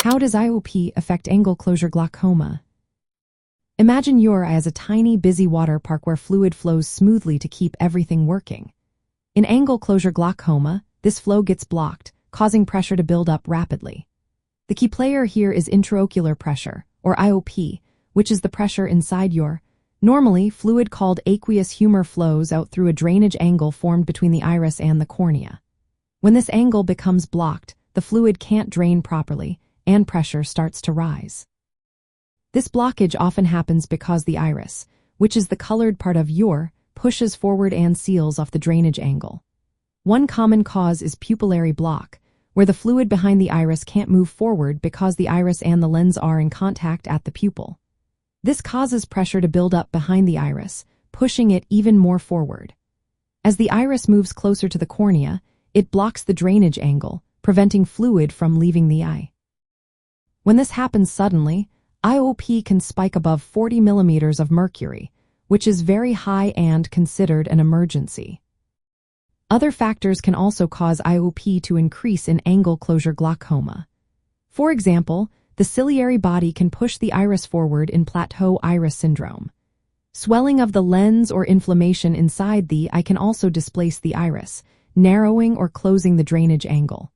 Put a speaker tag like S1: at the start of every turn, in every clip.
S1: How does IOP affect angle closure glaucoma? Imagine your eye as a tiny, busy water park where fluid flows smoothly to keep everything working. In angle closure glaucoma, this flow gets blocked, causing pressure to build up rapidly. The key player here is intraocular pressure, or IOP, which is the pressure inside your. Normally, fluid called aqueous humor flows out through a drainage angle formed between the iris and the cornea. When this angle becomes blocked, the fluid can't drain properly, and pressure starts to rise. This blockage often happens because the iris, which is the colored part of your, pushes forward and seals off the drainage angle. One common cause is pupillary block, where the fluid behind the iris can't move forward because the iris and the lens are in contact at the pupil. This causes pressure to build up behind the iris, pushing it even more forward. As the iris moves closer to the cornea, it blocks the drainage angle, preventing fluid from leaving the eye. When this happens suddenly, IOP can spike above 40 millimeters of mercury, which is very high and considered an emergency. Other factors can also cause IOP to increase in angle closure glaucoma. For example, the ciliary body can push the iris forward in plateau iris syndrome. Swelling of the lens or inflammation inside the eye can also displace the iris, narrowing or closing the drainage angle.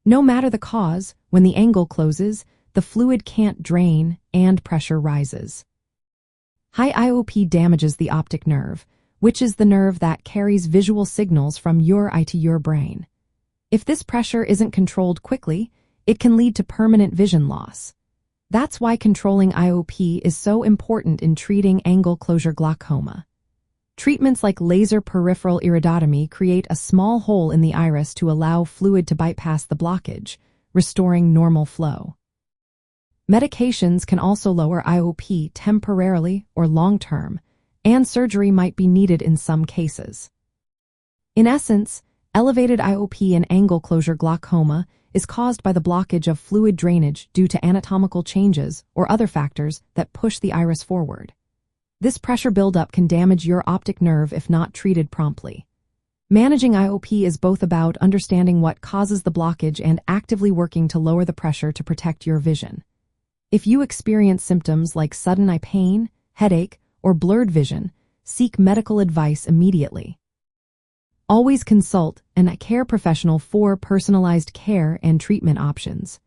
S1: No matter the cause, when the angle closes, the fluid can't drain and pressure rises. High IOP damages the optic nerve, which is the nerve that carries visual signals from your eye to your brain. If this pressure isn't controlled quickly, it can lead to permanent vision loss. That's why controlling IOP is so important in treating angle closure glaucoma. Treatments like laser peripheral iridotomy create a small hole in the iris to allow fluid to bypass the blockage, restoring normal flow. Medications can also lower IOP temporarily or long-term, and surgery might be needed in some cases. In essence, elevated IOP in angle closure glaucoma is caused by the blockage of fluid drainage due to anatomical changes or other factors that push the iris forward. This pressure buildup can damage your optic nerve if not treated promptly. Managing IOP is both about understanding what causes the blockage and actively working to lower the pressure to protect your vision. If you experience symptoms like sudden eye pain, headache, or blurred vision, seek medical advice immediately. Always consult an eye care professional for personalized care and treatment options.